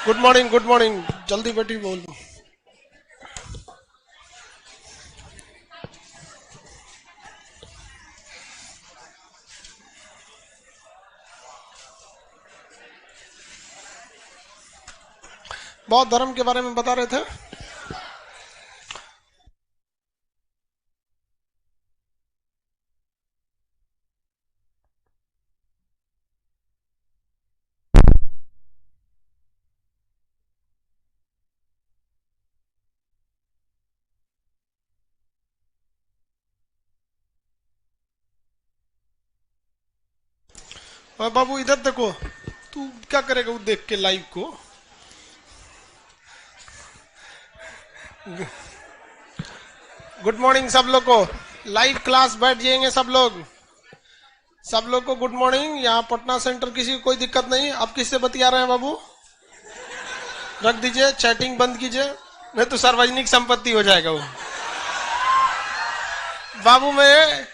Good morning. जल्दी बेटी बोल। बौद्ध धर्म के बारे में बता रहे थे। और बाबू इधर देखो, तू क्या करेगा वो देख के लाइव को। गुड मॉर्निंग सब लोग को। लाइव क्लास बैठ जाएंगे सब लोग। सब लोग को गुड मॉर्निंग। यहाँ पटना सेंटर, किसी को कोई दिक्कत नहीं। आप किससे बतिया रहे हैं बाबू? रख दीजिए, चैटिंग बंद कीजिए, नहीं तो सार्वजनिक संपत्ति हो जाएगा वो। बाबू में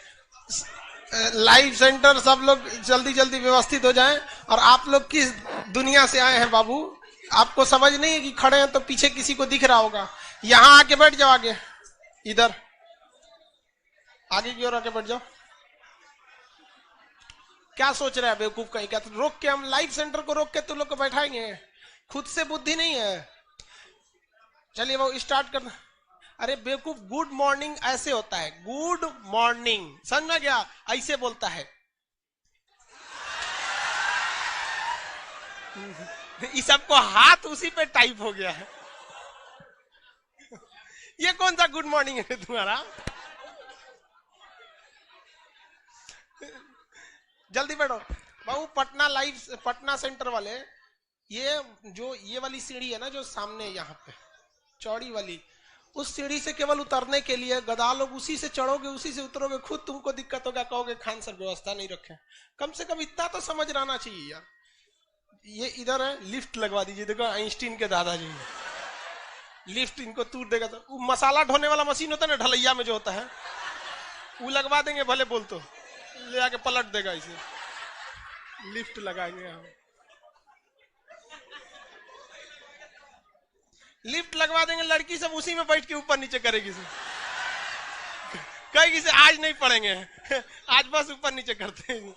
लाइव सेंटर, सब लोग जल्दी जल्दी व्यवस्थित हो जाएं। और आप लोग किस दुनिया से आए हैं बाबू? आपको समझ नहीं है कि खड़े हैं तो पीछे किसी को दिख रहा होगा। यहां आके बैठ जाओ, आगे इधर आगे की ओर आके बैठ जाओ। क्या सोच रहे हैं बेवकूफ कहीं का? तो रोक के हम लाइव सेंटर को रोक के तुम लोग को बैठाएंगे? खुद से बुद्धि नहीं है। चलिए वो स्टार्ट करना। अरे बेवकूफ, गुड मॉर्निंग ऐसे होता है, गुड मॉर्निंग, समझ में गया? ऐसे बोलता है। इस सबको हाथ उसी पे टाइप हो गया है। ये कौन सा गुड मॉर्निंग है तुम्हारा? जल्दी बैठो बाबू। पटना लाइव, पटना सेंटर वाले, ये वाली सीढ़ी है ना जो सामने यहाँ पे चौड़ी वाली, उस सीढ़ी से केवल उतरने के लिए गधा लोग उसी से चढ़ोगे, उसी से उतरोगे। खुद तुमको दिक्कत होगा, कहोगे खान सर व्यवस्था नहीं रखे। कम से कम इतना तो समझ रहना चाहिए यार। ये इधर है, लिफ्ट लगवा दीजिए। देखो आइंस्टीन के दादाजी, लिफ्ट इनको तूड़ देगा। तो वो मसाला ढोने वाला मशीन होता है ना ढलैया में जो होता है, वो लगवा देंगे। भले बोल तो ले आके पलट देगा इसे। लिफ्ट लगाएंगे हम, लिफ्ट लगवा देंगे। लड़की सब उसी में बैठ के ऊपर नीचे करेगी से। कहेगी से आज नहीं पढ़ेंगे, आज बस ऊपर नीचे करते हैं।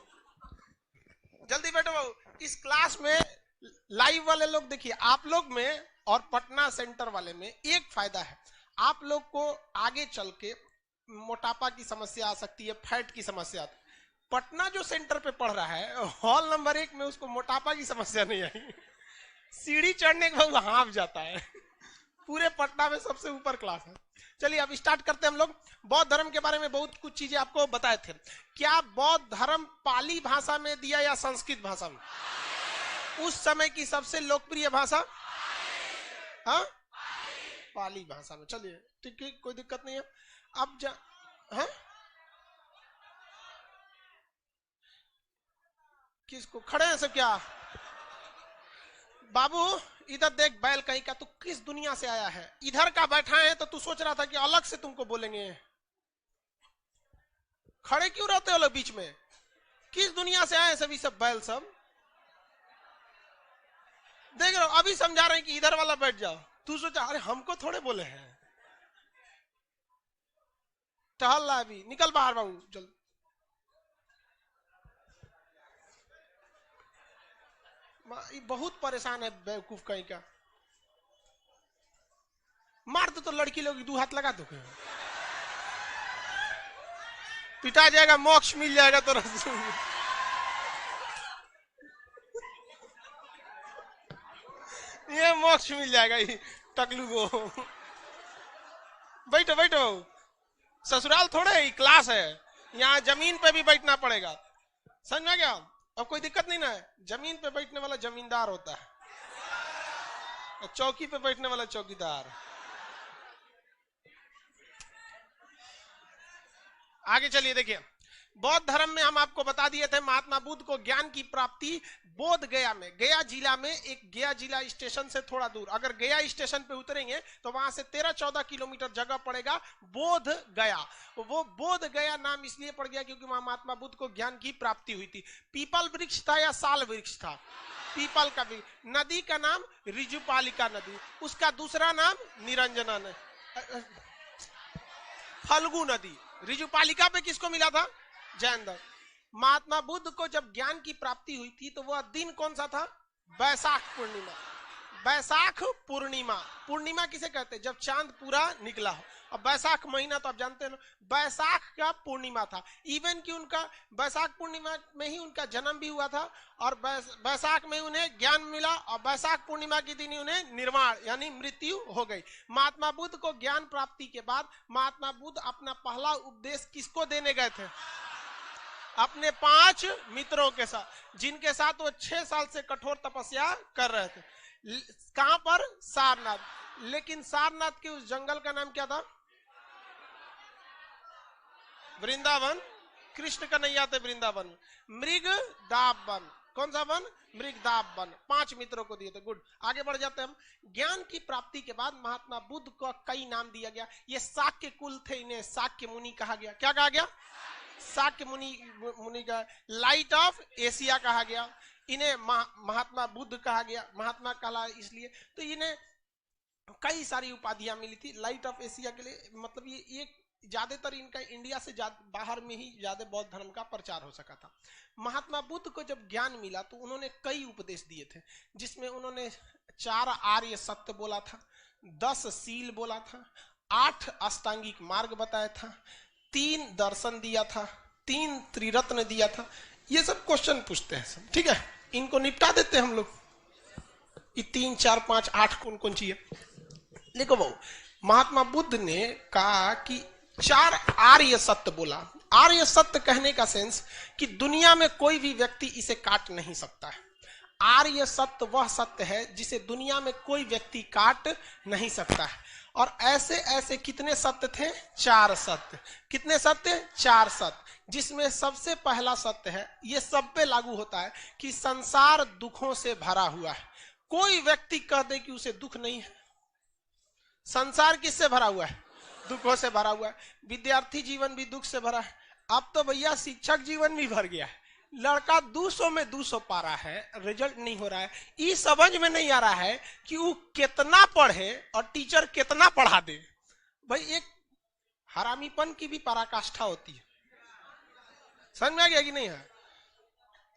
जल्दी बैठो बाबू। इस क्लास में लाइव वाले लोग देखिए, आप लोग में और पटना सेंटर वाले में एक फायदा है। आप लोग को आगे चल के मोटापा की समस्या आ सकती है, फैट की समस्या आती है। पटना जो सेंटर पे पढ़ रहा है, हॉल नंबर 1 में, उसको मोटापा की समस्या नहीं आई। सीढ़ी चढ़ने के बाद हाँफ जाता है। पूरे पटना में सबसे ऊपर क्लास है। चलिए अब स्टार्ट करते हैं हम लोग। बौद्ध धर्म के बारे में बहुत कुछ चीजें आपको बताए थे। क्या बौद्ध धर्म पाली भाषा में दिया या संस्कृत भाषा में? उस समय की सबसे लोकप्रिय भाषा हाँ पाली भाषा में। चलिए ठीक है, कोई दिक्कत नहीं है। अब हाँ किसको खड़े हैं सब क्या? बाबू इधर देख, बैल कहीं का। तू किस दुनिया से आया है? इधर का बैठा है तो तू सोच रहा था कि अलग से तुमको बोलेंगे। खड़े क्यों रहते हो लोग बीच में? किस दुनिया से आए सभी सब बैल सब? देख रहे हो, अभी समझा रहे हैं कि इधर वाला बैठ जाओ। तू सोचा अरे हमको थोड़े बोले हैं। टहल रहा अभी, निकल बाहर बाबू जल्दी। बहुत परेशान है बेवकूफ कहीं का। मार तो लड़की लोग 2 हाथ लगा दो, पिटा जाएगा, मोक्ष मिल जाएगा तो। ये मोक्ष मिल जाएगा टकलू को। बैठो बैठो, ससुराल थोड़े ही क्लास है। यहाँ जमीन पे भी बैठना पड़ेगा, समझ में क्या? अब कोई दिक्कत नहीं ना है। जमीन पे बैठने वाला जमींदार होता है, चौकी पे बैठने वाला चौकीदार। आगे चलिए देखिए। बौद्ध धर्म में हम आपको बता दिए थे, महात्मा बुद्ध को ज्ञान की प्राप्ति बोध गया में, गया जिला में, एक गया जिला स्टेशन से थोड़ा दूर, अगर गया स्टेशन पे उतरेंगे तो वहां से 13-14 किलोमीटर जगह पड़ेगा बोध गया। वो बोध गया नाम इसलिए पड़ गया क्योंकि वहां महात्मा बुद्ध को ज्ञान की प्राप्ति हुई थी। पीपल वृक्ष था या साल वृक्ष था? पीपल का भी। नदी का नाम ऋजुपालिका नदी, उसका दूसरा नाम निरंजना नदी, फल्गु नदी। ऋजुपालिका पे किसको मिला था? जैन धर्म। महात्मा बुद्ध को जब ज्ञान की प्राप्ति हुई थी तो वह दिन कौन सा था? वैशाख पूर्णिमा। वैशाख पूर्णिमा, पूर्णिमा किसे कहते हैं? जब चांद पूरा निकला हो। अब वैशाख महीना तो आप जानते हैं ना, वैशाख का पूर्णिमा था। इवन कि उनका वैशाख पूर्णिमा में ही उनका जन्म भी हुआ था और वैशाख में उन्हें ज्ञान मिला और वैशाख पूर्णिमा के दिन ही उन्हें निर्वाण यानी मृत्यु हो गई। महात्मा बुद्ध को ज्ञान प्राप्ति के बाद महात्मा बुद्ध अपना पहला उपदेश किसको देने गए थे? अपने 5 मित्रों के साथ, जिनके साथ वो 6 साल से कठोर तपस्या कर रहे थे। कहां पर? सारनाथ। लेकिन सारनाथ के उस जंगल का नाम क्या था? वृंदावन। कृष्ण का नहीं आते वृंदावन। मृगदाब वन। कौन सा वन? मृगदाब वन। 5 मित्रों को दिए थे। गुड, आगे बढ़ जाते हैं हम। ज्ञान की प्राप्ति के बाद महात्मा बुद्ध को कई नाम दिया गया। ये शाक्य कुल थे, इन्हें शाक्य मुनि कहा गया। क्या कहा गया? शाक्य मुनि का। लाइट ऑफ एशिया कहा गया। इन्हें महात्मा बुद्ध कहा गया। महात्मा कहा इसलिए तो इन्हें कई सारी उपाधियां मिली थी। लाइट ऑफ एशिया के लिए मतलब ये ज्यादातर इनका इंडिया से बाहर में ही ज्यादा बौद्ध धर्म का प्रचार हो सका था। महात्मा बुद्ध को जब ज्ञान मिला तो उन्होंने कई उपदेश दिए थे, जिसमें उन्होंने 4 आर्य सत्य बोला था, 10 शील बोला था, 8 अष्टांगिक मार्ग बताया था, 3 दर्शन दिया था, 3 त्रिरत्न दिया था। ये सब क्वेश्चन पूछते हैं सब, ठीक है, इनको निपटा देते हैं हम लोग। ये 3 4 5 8 कौन कौन चाहिए? देखो बहु, महात्मा बुद्ध ने कहा कि 4 आर्य सत्य बोला। आर्य सत्य कहने का सेंस कि दुनिया में कोई भी व्यक्ति इसे काट नहीं सकता है। आर्य सत्य वह सत्य है जिसे दुनिया में कोई व्यक्ति काट नहीं सकता है। और ऐसे ऐसे कितने सत्य थे? 4 सत्य। कितने सत्य? 4 सत्य। जिसमें सबसे पहला सत्य है, ये सब पे लागू होता है, कि संसार दुखों से भरा हुआ है। कोई व्यक्ति कह दे कि उसे दुख नहीं है। संसार किससे भरा हुआ है? दुखों से भरा हुआ है। विद्यार्थी जीवन भी दुख से भरा है। अब तो भैया शिक्षक जीवन भी भर गया है। लड़का 200 में 200 पा रहा है, रिजल्ट नहीं हो रहा है। ये समझ में नहीं आ रहा है कि वो कितना पढ़े और टीचर कितना पढ़ा दे। भाई एक हरामीपन की भी पराकाष्ठा होती है। समझ में आ गया कि नहीं है?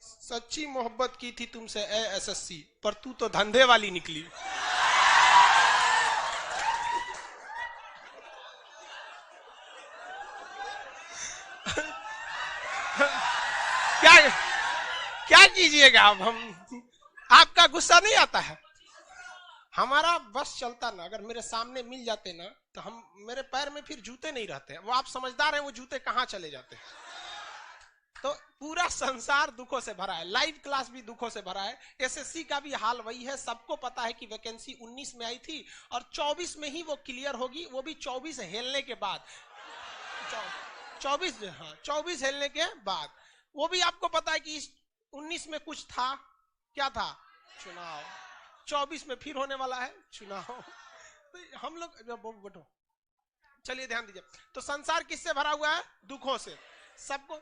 सच्ची मोहब्बत की थी तुमसे ए एसएससी, पर तू तो धंधे वाली निकली। क्या कीजिएगा? अब हम, आपका गुस्सा नहीं आता है? हमारा बस चलता ना, अगर मेरे सामने मिल जाते ना तो हम, मेरे पैर में फिर जूते नहीं रहते। वो आप समझदार हैं, वो जूते कहां चले जाते हैं। तो पूरा संसार दुखों से भरा है। लाइव क्लास भी दुखों से भरा है। एसएससी का भी हाल वही है। सबको पता है कि वैकेंसी 19 में आई थी और 24 में ही वो क्लियर होगी, वो भी 24 हेलने के बाद। 24 हेलने के बाद। वो भी आपको पता है कि 19 में कुछ था। क्या था? चुनाव। 24 में फिर होने वाला है चुनाव। तो हम लोग बैठो, चलिए ध्यान दीजिए। तो संसार किससे भरा हुआ है? दुखों से। सबको।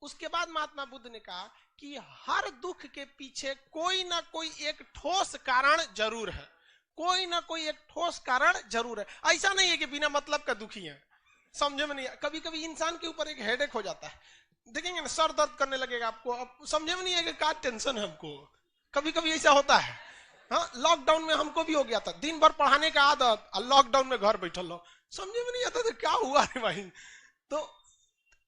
उसके बाद महात्मा बुद्ध ने कहा कि हर दुख के पीछे कोई ना कोई एक ठोस कारण जरूर है। कोई ना कोई एक ठोस कारण जरूर है। ऐसा नहीं है कि बिना मतलब का दुखी है। समझे में नहीं? कभी कभी इंसान के ऊपर एक हेडेक हो जाता है, देखेंगे ना, सर दर्द करने लगेगा आपको। अब समझे में नहीं है कि क्या टेंशन है हमको। कभी कभी ऐसा होता है। हाँ, लॉकडाउन में हमको भी हो गया था। दिन भर पढ़ाने का आदत और लॉकडाउन में घर बैठल लो, समझे में नहीं आता था क्या हुआ है भाई। तो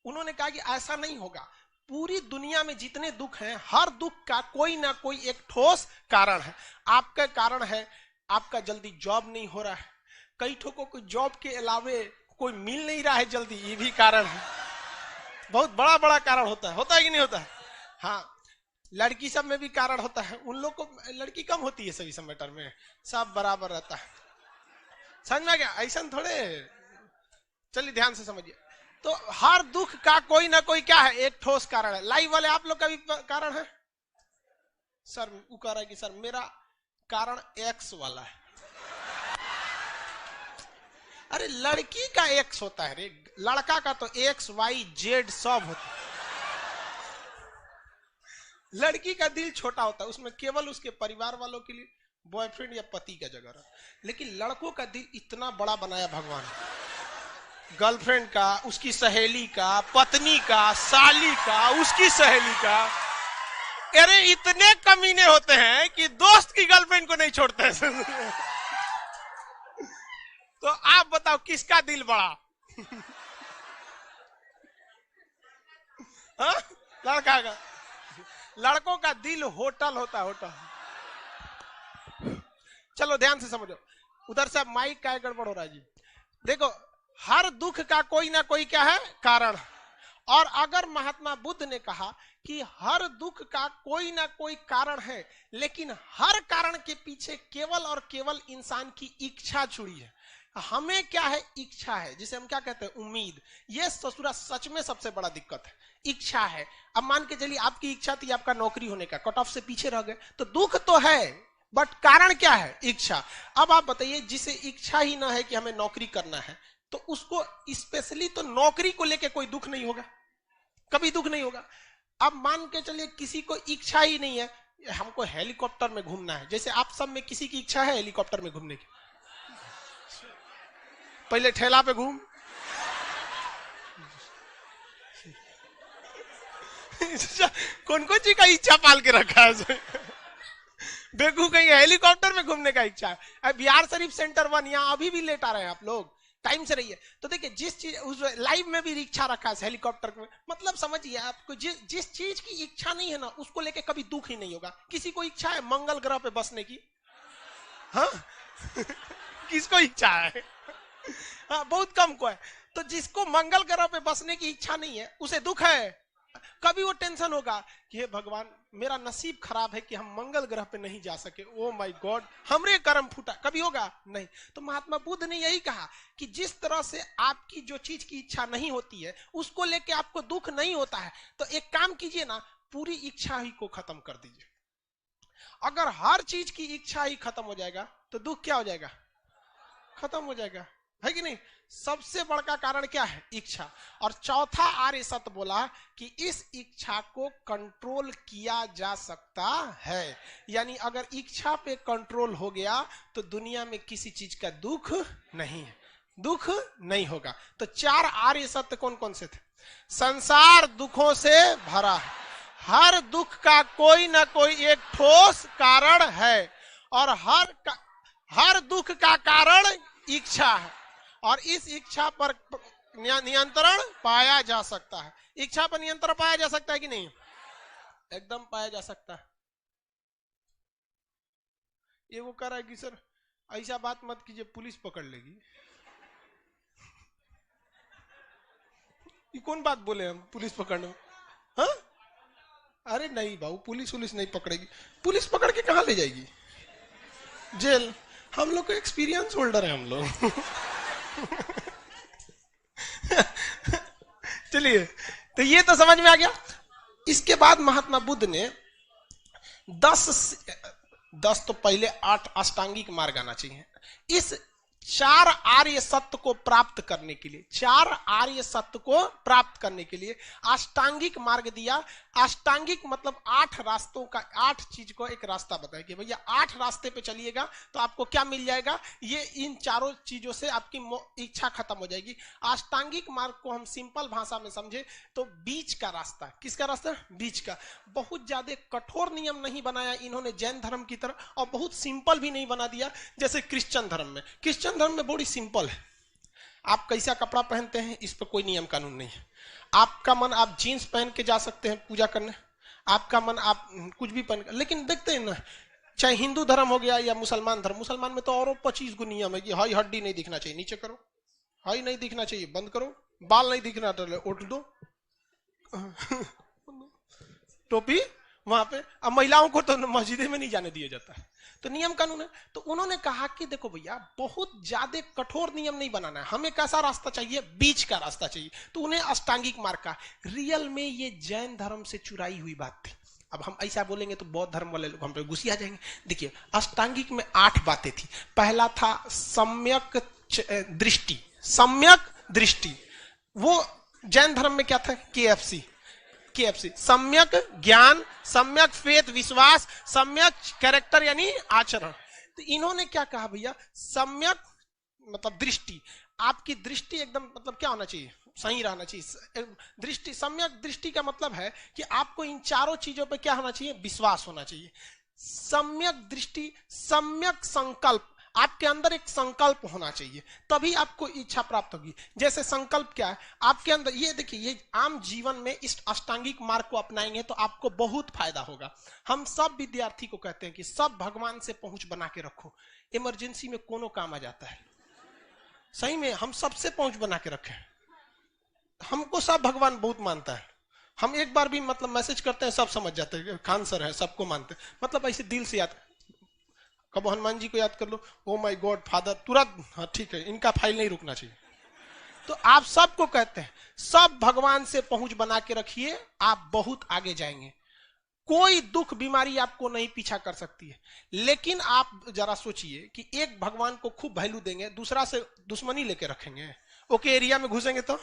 उन्होंने कहा कि ऐसा नहीं होगा। पूरी दुनिया में जितने दुख हैं, हर दुख का कोई ना कोई एक ठोस कारण है। आपका कारण है आपका जल्दी जॉब नहीं हो रहा है। कई ठोकों को जॉब के अलावे कोई मिल नहीं रहा है जल्दी, ये भी कारण है। बहुत बड़ा बड़ा कारण होता है कि नहीं होता है? हाँ, लड़की सब में भी कारण होता है। उन लोग को लड़की कम होती है सभी सब मैटर में, सब बराबर रहता है। समझ में आ गया? ऐसा थोड़े। चलिए ध्यान से समझिए। तो हर दुख का कोई ना कोई क्या है? एक ठोस कारण है। लाइव वाले आप लोग का भी कारण है? सर वो कह रहा है कि सर मेरा कारण एक्स वाला है। अरे लड़की का एक्स होता है रे, लड़का का तो एक्स वाई जेड सब होता है। लड़की का दिल छोटा होता है, उसमें केवल उसके परिवार वालों के लिए बॉयफ्रेंड या पति का जगह रहा। लेकिन लड़कों का दिल इतना बड़ा बनाया भगवान, गर्लफ्रेंड का, उसकी सहेली का, पत्नी का, साली का, उसकी सहेली का। अरे इतने कमीने होते हैं कि दोस्त की गर्लफ्रेंड को नहीं छोड़ते हैं। तो आप बताओ किसका दिल बड़ा? हाँ? लड़का का। लड़कों का दिल होटल होता है, होटल। चलो ध्यान से समझो, उधर से माइक का गड़बड़ हो रहा है जी। देखो, हर दुख का कोई ना कोई क्या है? कारण। और अगर महात्मा बुद्ध ने कहा कि हर दुख का कोई ना कोई कारण है, लेकिन हर कारण के पीछे केवल और केवल इंसान की इच्छा छुड़ी है। हमें क्या है? इच्छा है, जिसे हम क्या कहते हैं? उम्मीद। ये ससुरा सच में सबसे बड़ा दिक्कत है, इच्छा है। अब मान के चलिए आपकी इच्छा थी आपका नौकरी होने का, कट ऑफ से पीछे रह गए, तो दुख तो है, बट कारण क्या है? इच्छा। अब आप बताइए, जिसे इच्छा ही ना है कि हमें नौकरी करना है, तो उसको स्पेशली तो नौकरी को लेके कोई दुख नहीं होगा, कभी दुख नहीं होगा। अब मान के चलिए किसी को इच्छा ही नहीं है, हमको हेलीकॉप्टर में घूमना है, जैसे आप सब में किसी की इच्छा है हेलीकॉप्टर में घूमने की? पहले ठेला पे घूम, कौन कौन सी का इच्छा पाल के रखा है? बेगू कहीं हेलीकॉप्टर में घूमने का इच्छा है। बिहार शरीफ सेंटर 1 यहाँ अभी भी लेट आ रहे हैं आप लोग, टाइम से रहिए। तो देखिए, जिस चीज उस लाइव में भी इच्छा रखा है हेलीकॉप्टर में, मतलब समझिए आपको, जिस चीज की इच्छा नहीं है ना, उसको लेके कभी दुख ही नहीं होगा। किसी को इच्छा है मंगल ग्रह पे बसने की? हाँ? किसको इच्छा है? हाँ, बहुत कम को है। तो जिसको मंगल ग्रह पे बसने की इच्छा नहीं है, उसे दुख है? कभी वो टेंशन होगा कि हे भगवान, मेरा नसीब खराब है कि हम मंगल ग्रह पे नहीं जा सके, ओ माय गॉड, हमरे कर्म फूटा, कभी होगा? नहीं। तो महात्मा बुद्ध ने यही कहा कि जिस तरह से आपकी जो चीज की इच्छा नहीं होती है, उसको लेके आपको दुख नहीं होता है, तो एक काम कीजिए ना, पूरी इच्छा ही को खत्म कर दीजिए। अगर हर चीज की इच्छा ही खत्म हो जाएगा, तो दुख क्या हो जाएगा? खत्म हो जाएगा, है कि नहीं? सबसे बड़ा कारण क्या है? इच्छा। और चौथा आर्य सत्य बोला कि इस इच्छा को कंट्रोल किया जा सकता है। यानी अगर इच्छा पे कंट्रोल हो गया तो दुनिया में किसी चीज का दुख नहीं है, दुख नहीं होगा। तो 4 आर्य सत्य कौन कौन से थे? संसार दुखों से भरा है, हर दुख का कोई ना कोई एक ठोस कारण है, और हर दुख का कारण इच्छा है, और इस इच्छा पर नियंत्रण पाया जा सकता है। इच्छा पर नियंत्रण पाया जा सकता है कि नहीं? एकदम पाया जा सकता है। ये वो कह रहा है कि सर ऐसा बात मत कीजिए, पुलिस पकड़ लेगी। ये कौन बात बोले हम, पुलिस पकड़ने? हाँ? अरे नहीं बाबू, पुलिस नहीं पकड़ेगी। पुलिस पकड़ के कहां ले जाएगी? जेल। हम लोग को एक्सपीरियंस होल्डर है हम लोग। चलिए, तो ये तो समझ में आ गया। इसके बाद महात्मा बुद्ध ने 10 तो पहले 8 अष्टांगिक मार्ग आना चाहिए। इस 4 आर्य सत्य को प्राप्त करने के लिए, 4 आर्य सत्य को प्राप्त करने के लिए अष्टांगिक मार्ग दिया। अष्टांगिक मतलब 8 रास्तों का, 8 चीज को एक रास्ता बताया कि भैया 8 रास्ते पे चलिएगा तो आपको क्या मिल जाएगा? ये इन चारों चीजों से आपकी इच्छा खत्म हो जाएगी। अष्टांगिक मार्ग को हम सिंपल भाषा में समझे तो बीच का रास्ता। किसका रास्ता? बीच का। बहुत ज्यादा कठोर नियम नहीं बनाया इन्होंने जैन धर्म की तरह, और बहुत सिंपल भी नहीं बना दिया जैसे क्रिश्चियन धर्म में। क्रिश्चियन धर्म में बड़ी सिंपल है, आप कैसा कपड़ा पहनते हैं इस पर कोई नियम कानून नहीं है। आपका मन, आप जीन्स पहन के जा सकते हैं पूजा करने, आपका मन आप कुछ भी पहन। लेकिन देखते हैं ना, चाहे हिंदू धर्म हो गया या मुसलमान धर्म, मुसलमान में तो और 25 गो नियम है कि हाई हड्डी नहीं दिखना चाहिए, नीचे करो, हाई नहीं दिखना चाहिए, बंद करो, बाल नहीं दिखना चाहिए, उठ दो, टोपी वहां पे। अब महिलाओं को तो मस्जिद में नहीं जाने दिया जाता है, तो नियम कानून है। तो उन्होंने कहा कि देखो भैया, बहुत ज्यादा कठोर नियम नहीं बनाना है, हमें कैसा रास्ता चाहिए? बीच का रास्ता चाहिए। तो उन्हें अष्टांगिक मार्ग का। रियल में ये जैन धर्म से चुराई हुई बात थी। अब हम ऐसा बोलेंगे तो बौद्ध धर्म वाले लोग हम पे गुस्सा जाएंगे। देखिए, अष्टांगिक में 8 बातें थी। पहला था सम्यक दृष्टि। सम्यक दृष्टि वो जैन धर्म में क्या था? KFC, KFC, सम्यक ज्ञान, सम्यक फेथ विश्वास, सम्यक कैरेक्टर यानी आचरण। तो इन्होंने क्या कहा भैया, सम्यक मतलब दृष्टि, आपकी दृष्टि एकदम मतलब क्या होना चाहिए, सही रहना चाहिए। दृष्टि, सम्यक दृष्टि का मतलब है कि आपको इन चारों चीजों पे क्या होना चाहिए, विश्वास होना चाहिए। सम्यक दृष्टि, सम्यक संकल्प, आपके अंदर एक संकल्प होना चाहिए, तभी आपको इच्छा प्राप्त होगी। जैसे संकल्प क्या है आपके अंदर, ये देखिए, ये आम जीवन में इस अष्टांगिक मार्ग को अपनाएंगे तो आपको बहुत फायदा होगा। हम सब विद्यार्थी को कहते हैं कि सब भगवान से पहुंच बना के रखो, इमरजेंसी में कोनो काम आ जाता है। सही में हम सबसे पहुंच बना के रखें, हमको सब भगवान बहुत मानता है। हम एक बार भी मतलब मैसेज करते हैं सब समझ जाते हैं, खान सर है सबको मानते हैं, मतलब ऐसे दिल से याद। कब हनुमान जी को याद कर लो, ओ माय गॉड फादर, तुरंत हाँ ठीक है, इनका फाइल नहीं रुकना चाहिए। तो आप सबको कहते हैं सब भगवान से पहुंच बना के रखिए, आप बहुत आगे जाएंगे। कोई दुख बीमारी आपको नहीं पीछा कर सकती है। लेकिन आप जरा सोचिए कि एक भगवान को खूब वैल्यू देंगे, दूसरा से दुश्मनी लेके रखेंगे, ओके एरिया में घुसेंगे तो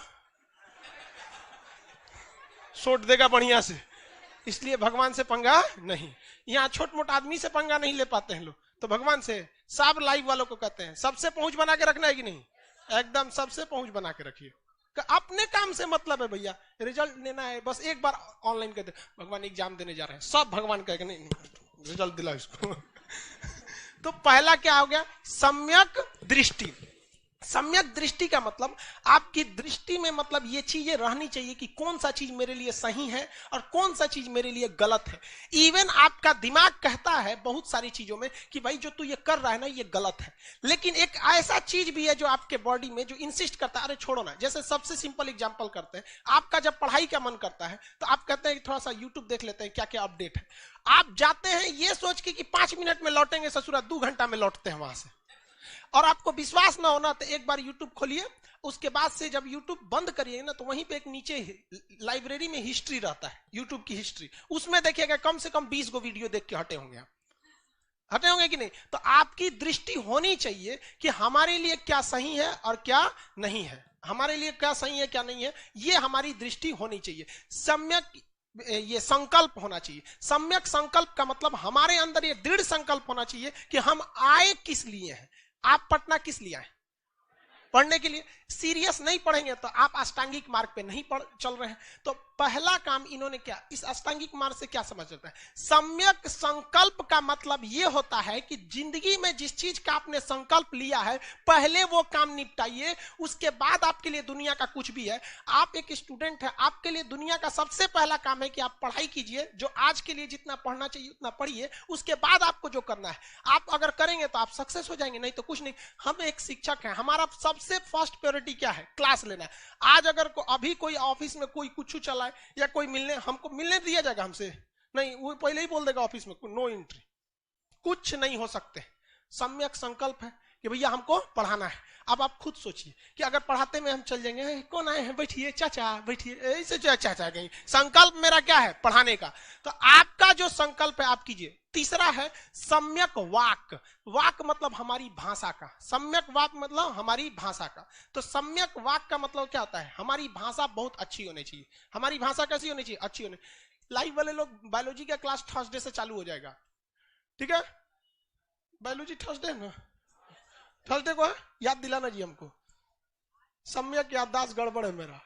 सोट देगा बढ़िया से। इसलिए भगवान से पंगा नहीं, यहाँ छोट मोट आदमी से पंगा नहीं ले पाते हैं लोग, तो भगवान से। सब लाइव वालों को कहते हैं सबसे पहुंच बना के रखना है कि नहीं, एकदम सबसे पहुंच बना के रखिए। अपने काम से मतलब है भैया, रिजल्ट लेना है, बस एक बार ऑनलाइन कहते भगवान एग्जाम देने जा रहे हैं, सब भगवान कहेगा नहीं रिजल्ट दिला इसको। तो पहला क्या हो गया, सम्यक दृष्टि। सम्यक दृष्टि का मतलब आपकी दृष्टि में मतलब ये चीजें रहनी चाहिए कि कौन सा चीज मेरे लिए सही है और कौन सा चीज मेरे लिए गलत है। इवन आपका दिमाग कहता है बहुत सारी चीजों में कि भाई जो तू ये कर रहा है ना ये गलत है, लेकिन एक ऐसा चीज भी है जो आपके बॉडी में जो इंसिस्ट करता है अरे छोड़ो ना। जैसे सबसे सिंपल एग्जांपल करते हैं, आपका जब पढ़ाई का मन करता है तो आप कहते हैं कि थोड़ा सा यूट्यूब देख लेते हैं क्या क्या अपडेट है। आप जाते हैं ये सोच के कि 5 मिनट में लौटेंगे ससुरा, 2 घंटा में लौटते हैं वहां से। और आपको विश्वास ना होना तो एक बार YouTube खोलिए, उसके बाद से जब YouTube बंद करिए ना तो वहीं पे एक नीचे लाइब्रेरी में हिस्ट्री रहता है, YouTube की हिस्ट्री, उसमें देखिएगा कम से कम 20 गो वीडियो देख के हटे होंगे, हटे होंगे कि नहीं। तो आपकी दृष्टि होनी चाहिए कि हमारे लिए क्या सही है और क्या नहीं है, हमारे लिए क्या सही है क्या नहीं है, ये हमारी दृष्टि होनी चाहिए। सम्यक ये संकल्प होना चाहिए। सम्यक संकल्प का मतलब हमारे अंदर ये दृढ़ संकल्प होना चाहिए कि हम आए किस लिए हैं। आप पटना किस लिए आए, पढ़ने के लिए। सीरियस नहीं पढ़ेंगे तो आप अष्टांगिक मार्ग पे नहीं चल रहे हैं। तो पहला काम इन्होंने क्या, इस अष्टांगिक मार्ग से क्या समझ लेता है, सम्यक संकल्प का मतलब यह होता है कि जिंदगी में जिस चीज का आपने संकल्प लिया है पहले वो काम निपटाइए, उसके बाद आपके लिए दुनिया का कुछ भी है। आप एक स्टूडेंट है, आपके लिए दुनिया का सबसे पहला काम है कि आप पढ़ाई कीजिए, जो आज के लिए जितना पढ़ना चाहिए उतना पढ़िए, उसके बाद आपको जो करना है आप अगर करेंगे तो आप सक्सेस हो जाएंगे, नहीं तो कुछ नहीं। हम एक शिक्षक हैं, हमारा सबसे फर्स्ट प्रायोरिटी क्या है, क्लास लेना है। आज अगर अभी कोई ऑफिस में कोई कुछ चला है या कोई मिलने, हमको मिलने दिया जाएगा हमसे नहीं, वो पहले ही बोल देगा ऑफिस में नो एंट्री, कुछ नहीं हो सकते। सम्यक संकल्प है कि भैया हमको पढ़ाना है। अब आप खुद सोचिए कि अगर पढ़ाते में हम चल जाएंगे, कौन आए हैं बैठिए चाचा बैठिए, ऐसे चाचा गई, संकल्प मेरा क्या है, पढ़ाने का। तो आपका जो संकल्प है आप कीजिए। तीसरा है सम्यक वाक। वाक मतलब हमारी भाषा का, सम्यक वाक मतलब हमारी भाषा का। तो सम्यक वाक का मतलब क्या होता है, हमारी भाषा बहुत अच्छी होनी चाहिए। हमारी भाषा कैसी होनी चाहिए, अच्छी होनी। लाइव वाले लोग, बायोलॉजी का क्लास थर्सडे से चालू हो जाएगा, ठीक है, बायोलॉजी थर्सडे ना, थर्सडे को है, याद दिलाना जी हमको, सम्यक याददाश्त गड़बड़ है मेरा,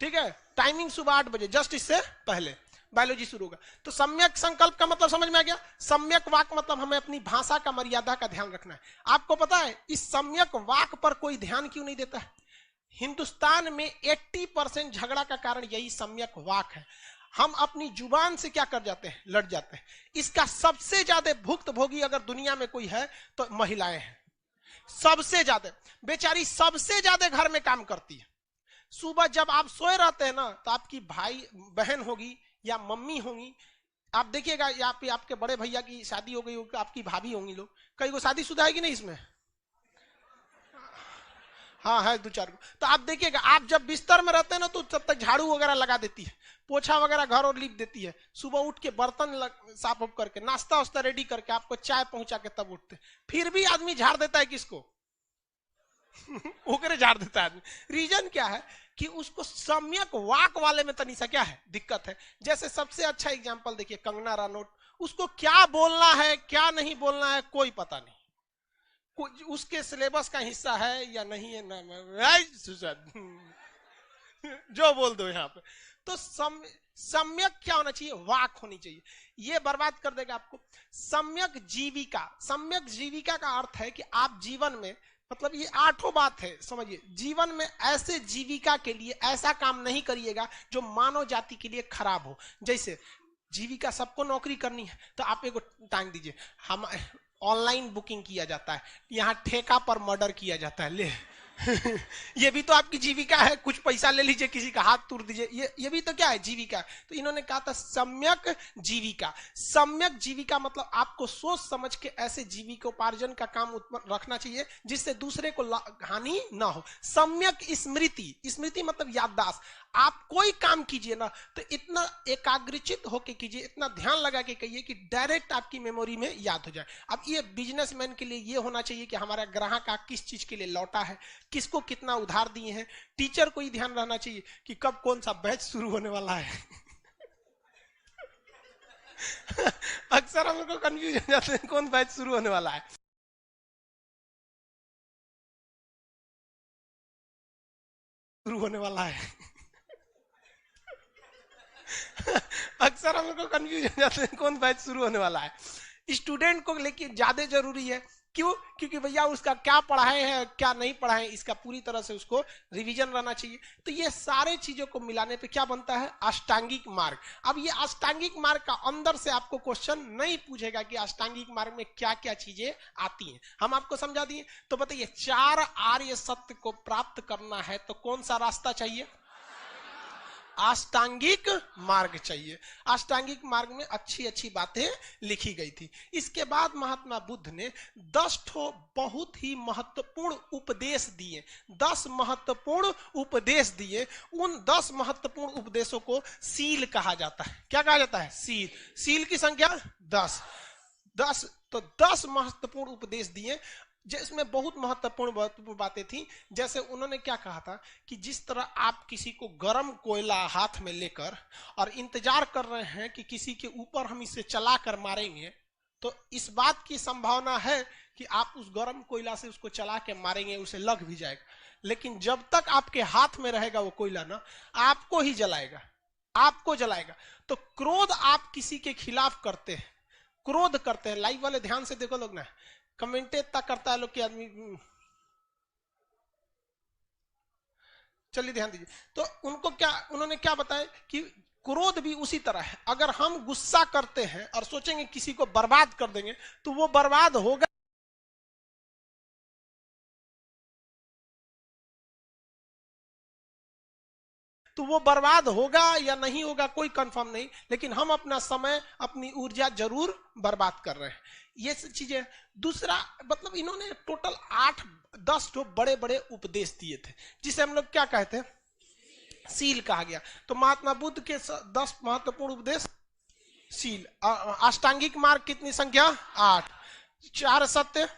ठीक है। टाइमिंग सुबह 8 बजे, जस्ट इससे पहले बायोलॉजी शुरू होगा। तो सम्यक संकल्प का मतलब समझ में आ गया। सम्यक वाक मतलब हमें अपनी भाषा का मर्यादा का ध्यान रखना है। आपको पता है इस सम्यक वाक पर कोई ध्यान क्यों नहीं देता है। हिंदुस्तान में 80% झगड़ा का कारण यही सम्यक वाक है। हम अपनी जुबान से क्या कर जाते हैं, लड़ जाते हैं। इसका सबसे ज्यादा भुक्तभोगी अगर दुनिया में कोई है तो महिलाएं हैं। सबसे ज्यादा बेचारी सबसे ज्यादा घर में काम करती है। सुबह जब आप सोए रहते हैं ना तो आपकी भाई बहन होगी या मम्मी होंगी, आप देखिएगा, या फिर आपके बड़े भैया की शादी हो गई होगी, आपकी भाभी होंगी लोग, कई को शादीशुदा है कि नहीं इसमें, हाँ है 2-4 को। तो आप देखिएगा आप जब बिस्तर में रहते हैं ना तो तब तक झाड़ू वगैरह लगा देती है, पोछा वगैरह घर और लीप देती है, सुबह उठ के बर्तन साफ उफ करके नाश्ता वास्ता रेडी करके आपको चाय पहुंचा के तब उठते। फिर भी आदमी झाड़ देता है किसको, ओकरे झाड़ देता है आदमी। रीजन क्या है कि उसको सम्यक वाक वाले में तनिसा क्या है, दिक्कत है। जैसे सबसे अच्छा एग्जांपल देखिए कंगना रनौत, उसको क्या बोलना है क्या नहीं बोलना है कोई पता नहीं, उसके सिलेबस का हिस्सा है या नहीं है ना, जो बोल दो यहाँ पे। तो सम्यक क्या होना चाहिए, वाक होनी चाहिए, ये बर्बाद कर देगा आपको। सम्यक जीविका, सम्यक जीविका का अर्थ है कि आप जीवन में, मतलब ये 8 बात है समझिए, जीवन में ऐसे जीविका के लिए ऐसा काम नहीं करिएगा जो मानव जाति के लिए खराब हो। जैसे जीविका सबको नौकरी करनी है तो आप एक टांग दीजिए, हम ऑनलाइन बुकिंग किया जाता है, यहाँ ठेका पर मर्डर किया जाता है, ले ये भी तो आपकी जीविका है, कुछ पैसा ले लीजिए, किसी का हाथ तोड़ दीजिए, ये भी तो क्या है, जीविका। तो इन्होंने कहा था सम्यक जीविका। सम्यक जीविका मतलब आपको सोच समझ के ऐसे जीविकोपार्जन का काम उत्पन्न रखना चाहिए जिससे दूसरे को हानि ना हो। सम्यक स्मृति, स्मृति मतलब याददाश्त। आप कोई काम कीजिए ना तो इतना एकाग्रचित होके कीजिए, इतना ध्यान लगा के कहिए कि डायरेक्ट आपकी मेमोरी में याद हो जाए। अब ये बिजनेसमैन के लिए ये होना चाहिए कि हमारा ग्राहक किस चीज के लिए लौटा है, किसको कितना उधार दिए हैं। टीचर को ही ध्यान रहना चाहिए कि कब कौन सा बैच शुरू होने वाला है अक्सर हम लोग को कंफ्यूज हो जाते हैं कौन बैच शुरू होने वाला है, शुरू होने वाला है अक्सर हम लोग को कंफ्यूज हो जाते हैं कौन बैच शुरू होने वाला है। स्टूडेंट को लेके ज्यादा जरूरी है, क्यों? क्योंकि भैया उसका क्या पढ़ाए हैं क्या नहीं पढ़ाए, इसका पूरी तरह से उसको रिवीजन रहना चाहिए। तो ये सारे चीजों को मिलाने पे क्या बनता है, अष्टांगिक मार्ग। अब ये अष्टांगिक मार्ग का अंदर से आपको क्वेश्चन नहीं पूछेगा कि अष्टांगिक मार्ग में क्या क्या चीजें आती हैं, हम आपको समझा दिए। तो बताइए 4 आर्य सत्य को प्राप्त करना है तो कौन सा रास्ता चाहिए, अष्टांगिक मार्ग चाहिए। अष्टांगिक मार्ग में अच्छी अच्छी बातें लिखी गई थी। इसके बाद महात्मा बुद्ध ने 10 बहुत ही महत्वपूर्ण उपदेश दिए, 10 महत्वपूर्ण उपदेश दिए। उन 10 महत्वपूर्ण उपदेशों को सील कहा जाता है। क्या कहा जाता है, सील। सील की संख्या 10। तो 10 महत्वपूर्ण उपदेश दिए जिसमें बहुत महत्वपूर्ण बातें थी। जैसे उन्होंने क्या कहा था कि जिस तरह आप किसी को गर्म कोयला हाथ में लेकर और इंतजार कर रहे हैं कि किसी के ऊपर हम इसे चला कर मारेंगे, तो इस बात की संभावना है कि आप उस गर्म कोयला से उसको चला के मारेंगे, उसे लग भी जाएगा, लेकिन जब तक आपके हाथ में रहेगा वो कोयला ना, आपको ही जलाएगा, आपको जलाएगा। तो क्रोध आप किसी के खिलाफ करते हैं, क्रोध करते हैं, लाइव वाले ध्यान से देखो लोग ना, कमेंट इतना करता है लोग कि आदमी, चलिए ध्यान दीजिए। तो उनको क्या, उन्होंने क्या बताया कि क्रोध भी उसी तरह है। अगर हम गुस्सा करते हैं और सोचेंगे किसी को बर्बाद कर देंगे तो वो बर्बाद होगा, तो वो बर्बाद होगा या नहीं होगा कोई कंफर्म नहीं, लेकिन हम अपना समय अपनी ऊर्जा जरूर बर्बाद कर रहे हैं। ये सब चीजें। दूसरा मतलब इन्होंने टोटल 8-10 बड़े बड़े उपदेश दिए थे जिसे हम लोग क्या कहते हैं, सील कहा गया। तो महात्मा बुद्ध के 10 महत्वपूर्ण उपदेश सील। अष्टांगिक मार्ग कितनी संख्या, 8। 4 सत्य,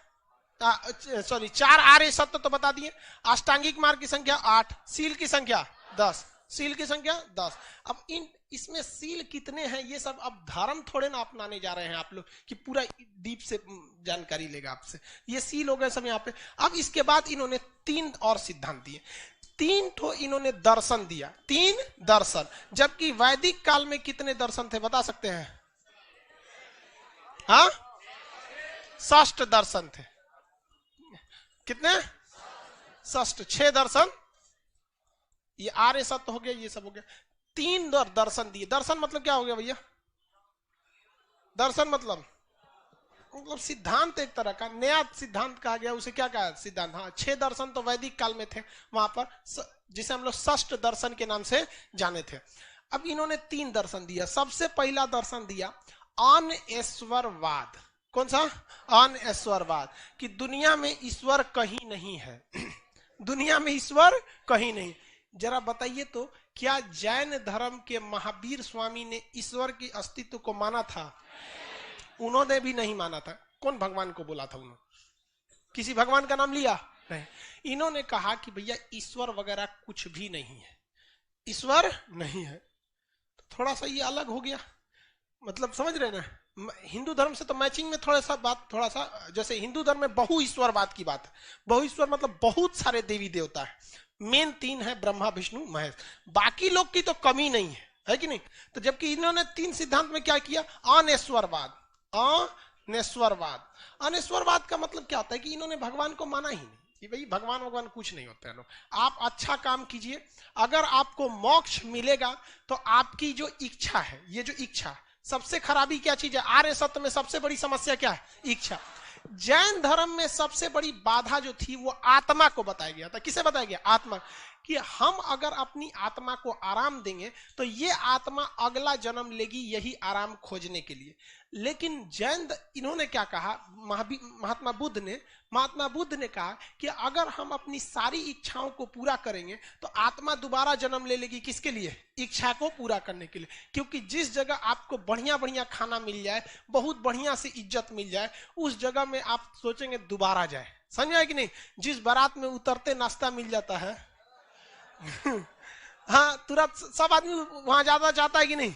सॉरी 4 आर्य सत्य तो बता दिए। अष्टांगिक मार्ग की संख्या 8, सील की संख्या 10, सील की संख्या 10। अब इसमें सील कितने हैं ये सब अब धर्म थोड़े ना अपनाने जा रहे हैं आप लोग कि पूरा डीप से जानकारी लेगा आपसे। ये सील हो गए सब यहाँ पे। अब इसके बाद इन्होंने 3 और सिद्धांत दिए, 3 इन्होंने दर्शन दिया, 3 दर्शन। जबकि वैदिक काल में कितने दर्शन थे बता सकते हैं, हाँ 6 दर्शन थे। कितने, 6, 6 दर्शन। ये आर्य सत्य हो गया, ये सब हो गया। 3 दर्शन दिए। दर्शन मतलब क्या हो गया भैया, दर्शन मतलब सिद्धांत, एक तरह का नया सिद्धांत कहा गया, उसे क्या कहा, सिद्धांत। हाँ 6 दर्शन तो वैदिक काल में थे वहां पर, जिसे हम लोग 6 दर्शन के नाम से जाने थे। अब इन्होंने 3 दर्शन दिया। सबसे पहला दर्शन दिया अनईश्वरवाद। कौन सा, अनईश्वरवाद, कि दुनिया में ईश्वर कहीं नहीं है दुनिया में ईश्वर कहीं नहीं। जरा बताइए तो क्या जैन धर्म के महावीर स्वामी ने ईश्वर की अस्तित्व को माना था? उन्होंने भी नहीं माना था। कौन भगवान को बोला था उन्होंने? किसी भगवान का नाम लिया? नहीं। इन्होंने कहा कि भैया ईश्वर वगैरह कुछ भी नहीं है, ईश्वर नहीं है। तो थोड़ा सा ये अलग हो गया, मतलब समझ रहे ना, हिंदू धर्म से तो मैचिंग में थोड़ा सा बात, थोड़ा सा जैसे हिंदू धर्म में बहु ईश्वरवाद की बात है। बहु ईश्वर मतलब बहुत सारे देवी देवता है, मेन 3 है, ब्रह्मा विष्णु महेश, बाकी लोग की तो कमी नहीं है कि नहीं। तो जबकि इन्होंने 3 सिद्धांत में क्या किया, अनेश्वरवाद। अनेश्वरवाद, अनेश्वरवाद का मतलब क्या होता है कि इन्होंने भगवान को माना ही नहीं कि भाई भगवान कुछ नहीं होता है। लोग आप अच्छा काम कीजिए, अगर आपको मोक्ष मिलेगा तो आपकी जो इच्छा है, ये जो इच्छा, सबसे खराबी क्या चीज है, आर्य सत्य में सबसे बड़ी समस्या क्या है, इच्छा। जैन धर्म में सबसे बड़ी बाधा जो थी वो आत्मा को बताया गया था। किसे बताया गया, आत्मा, कि हम अगर अपनी आत्मा को आराम देंगे तो ये आत्मा अगला जन्म लेगी यही आराम खोजने के लिए। लेकिन जैन इन्होंने क्या कहा, महात्मा बुद्ध ने कहा कि अगर हम अपनी सारी इच्छाओं को पूरा करेंगे तो आत्मा दोबारा जन्म ले लेगी, किसके लिए, इच्छा को पूरा करने के लिए। क्योंकि जिस जगह आपको बढ़िया बढ़िया खाना मिल जाए, बहुत बढ़िया से इज्जत मिल जाए, उस जगह में आप सोचेंगे दोबारा जाए, समझ कि नहीं। जिस बारात में उतरते नाश्ता मिल जाता है हाँ, तुरंत सब आदमी वहां जाना चाहता है कि नहीं।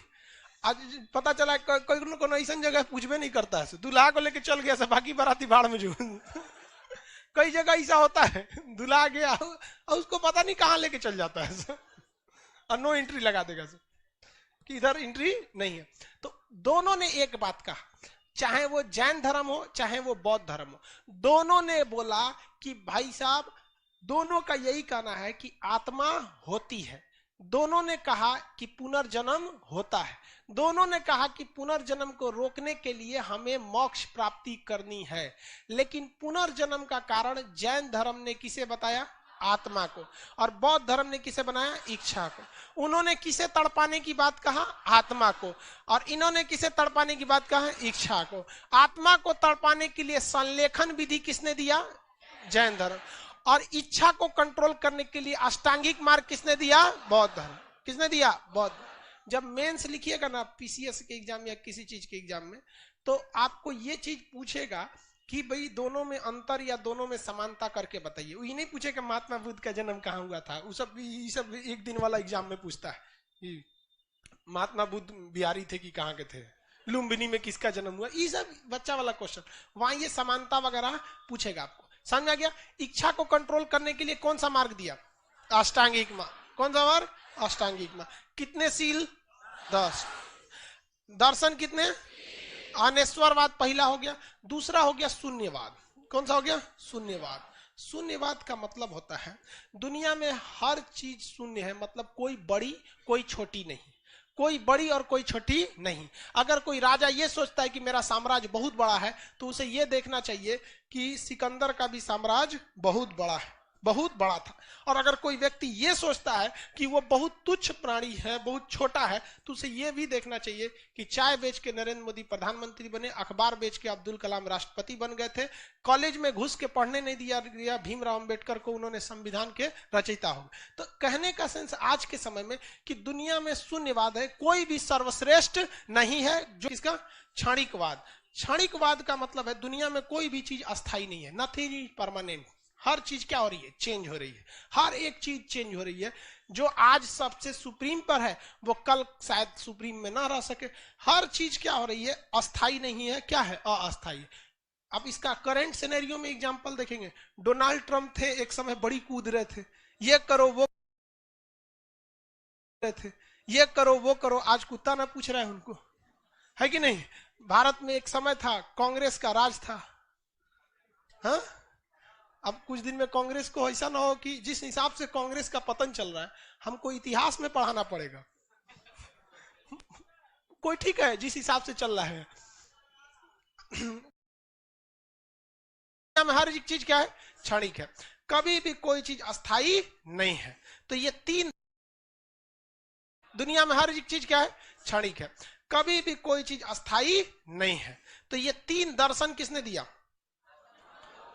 आज पता चला कोई को ऐसा जगह पूछबे नहीं करता है, दूल्हा को लेके चल गया से बाकी बाराती भाड़ में जो कई जगह ऐसा होता है, दूल्हा गया और उसको पता नहीं कहाँ लेके चल जाता है और नो एंट्री लगा देगा कि इधर एंट्री नहीं है। तो दोनों ने एक बात कहा, चाहे वो जैन धर्म हो चाहे वो बौद्ध धर्म हो, दोनों ने बोला कि भाई साहब दोनों का यही कहना है कि आत्मा होती है। दोनों ने कहा कि पुनर्जन्म होता है। दोनों ने कहा कि पुनर्जन्म को रोकने के लिए हमें मोक्ष प्राप्ति करनी है। लेकिन पुनर्जन्म का कारण जैन धर्म ने किसे बताया, आत्मा को, और बौद्ध धर्म ने किसे बनाया, इच्छा को। उन्होंने किसे तड़पाने की बात कहा, आत्मा को, और इन्होंने किसे तड़पाने की बात कहा, इच्छा को। आत्मा को तड़पाने के लिए संलेखन विधि किसने दिया, जैन धर्म, और इच्छा को कंट्रोल करने के लिए अष्टांगिक मार्ग किसने दिया, बौद्ध धर्म। किसने दिया, बौद्ध। जब मेंस लिखिएगा ना पीसीएस के एग्जाम या किसी चीज के एग्जाम में, तो आपको ये चीज पूछेगा कि भाई दोनों में अंतर या दोनों में समानता करके बताइए। वो ये नहीं पूछेगा महात्मा बुद्ध का जन्म कहाँ हुआ था, वो सब ये सब एक दिन वाला एग्जाम में पूछता है, महात्मा बुद्ध बिहारी थे कि कहाँ के थे, लुम्बिनी में किसका जन्म हुआ, ये सब बच्चा वाला क्वेश्चन। वहां ये समानता वगैरह पूछेगा आपको, समझ आ गया। इच्छा को कंट्रोल करने के लिए कौन सा मार्ग दिया, अष्टांगिक मार्ग। कौन सा मार्ग, अष्टांगिक मार्ग। कितने सील, 10। दर्शन कितने, अनेश्वरवाद पहला हो गया। दूसरा हो गया शून्यवाद। कौन सा हो गया, शून्यवाद। शून्यवाद का मतलब होता है दुनिया में हर चीज शून्य है, मतलब कोई बड़ी कोई छोटी नहीं, कोई बड़ी और कोई छोटी नहीं। अगर कोई राजा ये सोचता है कि मेरा साम्राज्य बहुत बड़ा है, तो उसे ये देखना चाहिए कि सिकंदर का भी साम्राज्य बहुत बड़ा है, बहुत बड़ा था। और अगर कोई व्यक्ति ये सोचता है कि वो बहुत तुच्छ प्राणी है, बहुत छोटा है, तो उसे ये भी देखना चाहिए कि चाय बेच के नरेंद्र मोदी प्रधानमंत्री बने, अखबार बेच के अब्दुल कलाम राष्ट्रपति बन गए थे, कॉलेज में घुस के पढ़ने नहीं दिया भीमराव अंबेडकर को, उन्होंने संविधान के रचयिता हो। तो कहने का सेंस आज के समय में कि दुनिया में शून्यवाद है, कोई भी सर्वश्रेष्ठ नहीं है। जो इसका क्षणिकवाद, क्षणिकवाद का मतलब है दुनिया में कोई भी चीज अस्थायी नहीं है, नथिंग इज परमानेंट। हर चीज क्या हो रही है, चेंज हो रही है, हर एक चीज चेंज हो रही है। जो आज सबसे सुप्रीम पर है वो कल शायद सुप्रीम में ना रह सके। हर चीज क्या हो रही है, अस्थायी नहीं है, क्या है, अस्थायी। अब इसका करंट सिनेरियो में एग्जांपल देखेंगे। डोनाल्ड ट्रंप थे, एक समय बड़ी कूद रहे थे, ये करो वो थे, ये करो वो करो, आज कुत्ता ना पूछ रहा है उनको, है कि नहीं। भारत में एक समय था कांग्रेस का राज था, हाँ। अब कुछ दिन में कांग्रेस को ऐसा ना हो कि जिस हिसाब से कांग्रेस का पतन चल रहा है हमको इतिहास में पढ़ाना पड़ेगा। कोई ठीक है जिस हिसाब से चल रहा है में हर एक चीज क्या है, क्षणिक है, कभी भी कोई चीज अस्थाई नहीं है। तो ये 3, दुनिया में हर एक चीज क्या है, क्षणिक है, कभी भी कोई चीज अस्थाई नहीं है। तो ये 3 दर्शन किसने दिया,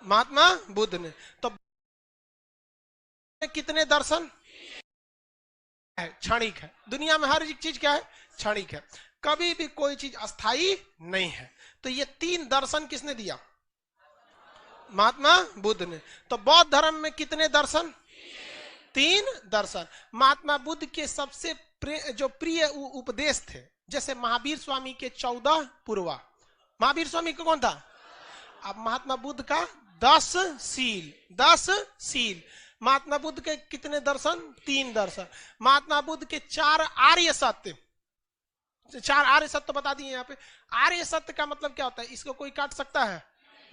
महात्मा बुद्ध ने। तो कितने दर्शन है, क्षणिक है। दुनिया में हर एक चीज क्या है, क्षणिक है, कभी भी कोई चीज अस्थाई नहीं है। तो ये 3 दर्शन किसने दिया, महात्मा बुद्ध ने। तो बौद्ध धर्म में कितने दर्शन? 3 दर्शन। महात्मा बुद्ध के सबसे जो प्रिय उपदेश थे, जैसे महावीर स्वामी के 14 पूर्वा। महावीर स्वामी का कौन था? अब महात्मा बुद्ध का 10 शील। 10 शील। महात्मा बुद्ध के कितने दर्शन? 3 दर्शन। महात्मा बुद्ध के 4 आर्य सत्य। 4 आर्य सत्य बता दिए यहाँ पे। आर्य सत्य का मतलब क्या होता है? इसको कोई काट सकता है?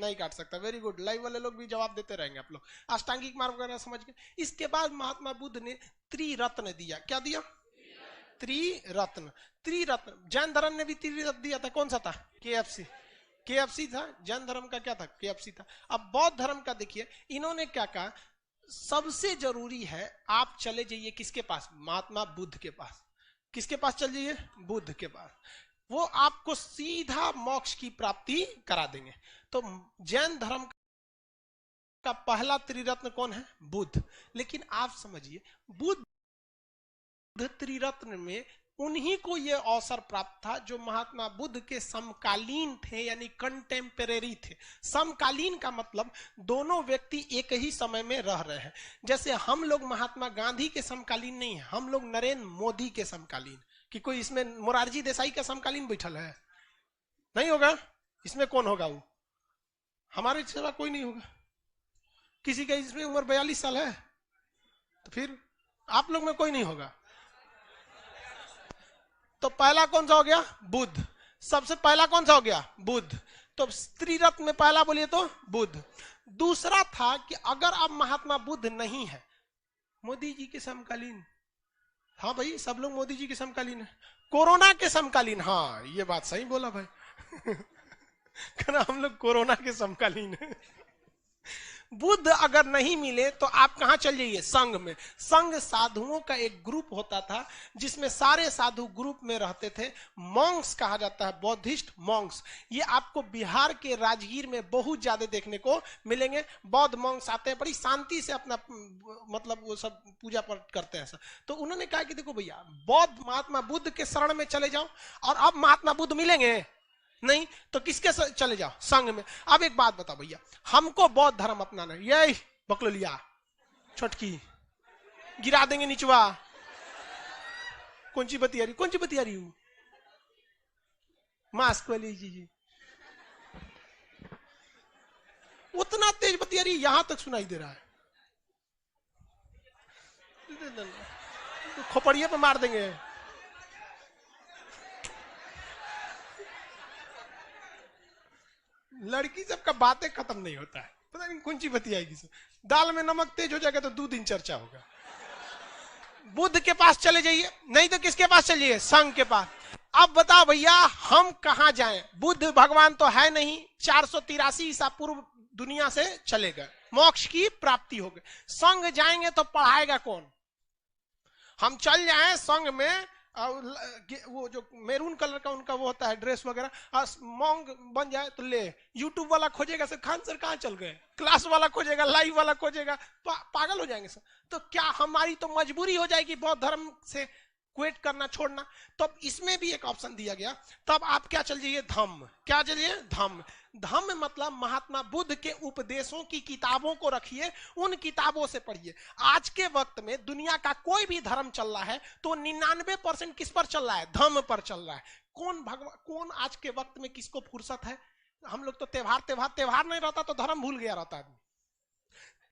नहीं काट सकता। Very good. लाइव वाले लोग भी जवाब देते रहेंगे आप लोग। अष्टांगिक मार्ग वगैरह समझ गए। इसके बाद महात्मा बुद्ध ने त्रिरत्न दिया। क्या दिया? त्रिरत्न। त्रिरत्न। जैन धर्म ने भी त्रिरत्न दिया था। कौन सा था? KFC। KFC था। जैन धर्म का क्या था? KFC था। अब बौद्ध धर्म का देखिए, इन्होंने क्या कहा? सबसे जरूरी है आप चले जाइए किसके पास? महात्मा बुद्ध के पास। किसके पास चल जाइए? बुद्ध के पास। वो आपको सीधा मोक्ष की प्राप्ति करा देंगे। तो जैन धर्म का पहला त्रिरत्न कौन है? बुद्ध। लेकिन आप समझिए, बुद्ध त्रिरत्न में उन्हीं को यह अवसर प्राप्त था जो महात्मा बुद्ध के समकालीन थे, यानी कंटेम्परेरी थे। समकालीन का मतलब दोनों व्यक्ति एक ही समय में रह रहे हैं। जैसे हम लोग महात्मा गांधी के समकालीन नहीं है, हम लोग नरेंद्र मोदी के समकालीन। कि कोई इसमें मोरारजी देसाई का समकालीन बैठल है? नहीं होगा। इसमें कौन होगा? वो हमारे सिवा कोई नहीं होगा। किसी का इसमें उम्र 42 साल है, तो फिर आप लोग में कोई नहीं होगा। तो पहला कौन सा हो गया? बुद्ध। सबसे पहला कौन सा हो गया? बुद्ध। तो त्रिरत्न में पहला बोलिए तो बुद्ध। दूसरा था कि अगर अब महात्मा बुद्ध नहीं है, मोदी जी के समकालीन। हाँ भाई, सब लोग मोदी जी के समकालीन है। कोरोना के समकालीन। हाँ, ये बात सही बोला भाई। कहना हम लोग कोरोना के समकालीन है। बुद्ध अगर नहीं मिले तो आप कहां चल जाइए? संघ में। संघ साधुओं का एक ग्रुप होता था जिसमें सारे साधु ग्रुप में रहते थे। मॉन्क्स कहा जाता है, बौद्धिस्ट मॉन्क्स। ये आपको बिहार के राजगीर में बहुत ज्यादा देखने को मिलेंगे। बौद्ध मॉन्क्स आते हैं, बड़ी शांति से अपना मतलब वो सब पूजा पाठ करते हैं सब। तो उन्होंने कहा कि देखो भैया, बौद्ध महात्मा बुद्ध के शरण में चले जाओ। और अब महात्मा बुद्ध मिलेंगे नहीं तो किसके चले जाओ? संघ में। अब एक बात बताओ भैया, हमको बौद्ध धर्म अपनाना है, यही पकड़ लिया छोटकी गिरा देंगे निचवा। कौन सी बतिया रही हूं? मास्क वाली जी उतना तेज बतिया रही, यहां तक सुनाई दे रहा है। खोपड़िए पे मार देंगे। लड़की सबका बातें खत्म नहीं होता है, पता नहीं कौन सी बतियाएगी। दाल में नमक तेज हो जाएगा तो 2 दिन चर्चा होगा। बुद्ध के पास चले जाइए, नहीं तो किसके पास चलिए? संघ के पास। अब बताओ भैया, हम कहां जाएं? बुद्ध भगवान तो है नहीं, 483 ईसा पूर्व दुनिया से चले गए, मोक्ष की प्राप्ति हो गई। संघ जाएंगे तो पढ़ाएगा कौन? हम चल जाएं संघ में, वो जो मेरून कलर का उनका वो होता है ड्रेस वगैरह, मॉन्ग बन जाए तो ले, यूट्यूब वाला खोजेगा सर खान सर कहां चल गए, क्लास वाला खोजेगा, लाइव वाला खोजेगा, पागल हो जाएंगे सर। तो क्या हमारी तो मजबूरी हो जाएगी बौद्ध धर्म से क्विट करना, छोड़ना? तो इसमें भी एक ऑप्शन दिया गया। तब आप क्या चल जाइए? धम्म। क्या चलिए? धम्म। धम्म मतलब महात्मा बुद्ध के उपदेशों की किताबों को रखिए, उन किताबों से पढ़िए। आज के वक्त में दुनिया का कोई भी धर्म चल रहा है तो 99% किस पर चल रहा है? धम्म पर चल रहा है। कौन आज के वक्त में किसको फुर्सत है? हम लोग तो त्योहार नहीं रहता तो धर्म भूल गया रहता आदमी।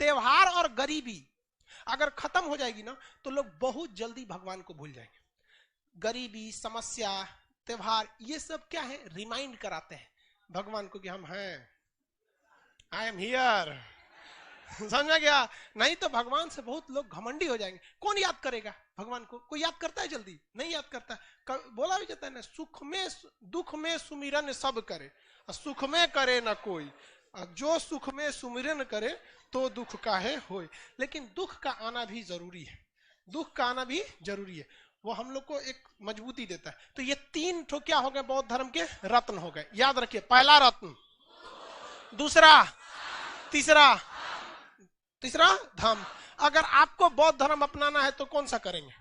त्योहार और गरीबी अगर खत्म हो जाएगी ना तो लोग बहुत जल्दी भगवान को भूल जाएंगे। गरीबी, समस्या, त्योहार, ये सब क्या है? रिमाइंड कराते हैं भगवान को कि हम हैं, आई एम हियर। समझा गया? नहीं तो भगवान से बहुत लोग घमंडी हो जाएंगे। कौन याद करेगा भगवान को? कोई याद करता है? जल्दी नहीं याद करता। बोला भी जाता है ना, सुख में दुख में सुमिरन सब करे, सुख में करे ना कोई, जो सुख में सुमिरन करे तो दुख काहे होए। लेकिन दुख का आना भी जरूरी है, दुख का आना भी जरूरी है, वो हम लोग को एक मजबूती देता है। तो ये 3 ठो क्या हो गए? बौद्ध धर्म के रत्न हो गए। याद रखिए, पहला रत्न, दूसरा, तीसरा धम्म। अगर आपको बौद्ध धर्म अपनाना है तो कौन सा करेंगे?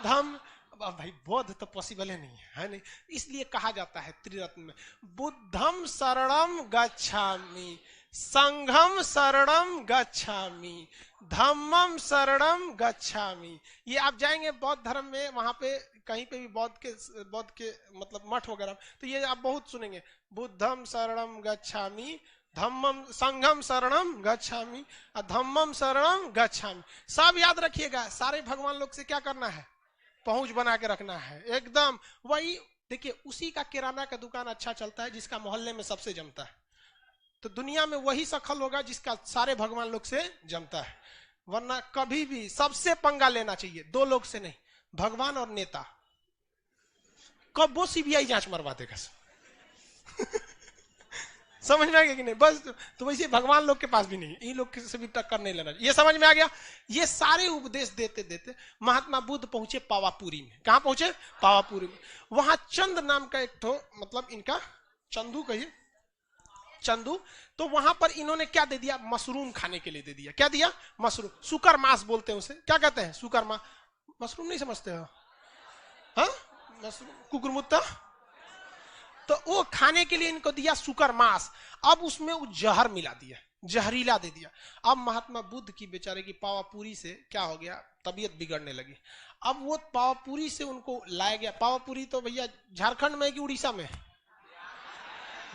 धम्म। भाई बौद्ध तो पॉसिबल ही नहीं है नहीं? इसलिए कहा जाता है त्रिरत्न में बुद्धम शरणम गच्छामि, संघम शरणम गच्छामि, धम्मम शरणम गच्छामि। ये आप जाएंगे बौद्ध धर्म में, वहां पे कहीं पे भी बौद्ध के मतलब मठ वगैरह, तो ये आप बहुत सुनेंगे, बुद्धम शरणम गच्छामि, धम्मम संघम शरणम गच्छामि, धम्मम शरणम गच्छामि। सब याद रखिएगा, सारे भगवान लोग से क्या करना है, पहुंच बना के रखना है एकदम। वही देखिए, उसी का किराना का दुकान अच्छा चलता है जिसका मोहल्ले में सबसे जमता है। तो दुनिया में वही सफल होगा जिसका सारे भगवान लोग से जमता है। वरना कभी भी सबसे पंगा लेना चाहिए, दो लोग से नहीं, भगवान और नेता। कब वो सीबीआई जांच मरवा देगा समझ में आ गया कि नहीं? बस तो वैसे भगवान लोग के पास भी नहीं, इन लोग से भी टक्कर नहीं लेना। ये समझ में आ गया? ये सारे उपदेश देते देते महात्मा बुद्ध पहुंचे पावापुरी में। कहां पहुंचे? पावापुरी में। वहां चंद नाम का एक तो मतलब इनका चंदू कहिए, चंदू। तो वहां पर इन्होंने क्या दे दिया? मशरूम खाने के लिए दे दिया। क्या दिया? मशरूम। सुकर मांस बोलते हैं उसे। क्या कहते हैं? सुकर मांस। मशरूम नहीं समझते हो? हाँ, मशरूम, कुकुरमुत्ता। तो वो खाने के लिए इनको दिया सुकर मांस। अब उसमें वो जहर मिला दिया, जहरीला दे दिया। अब महात्मा बुद्ध की बेचारे की पावापुरी से क्या हो गया? तबीयत बिगड़ने लगी। अब वो पावापुरी से उनको लाया गया। पावापुरी तो भैया झारखंड में है कि उड़ीसा में?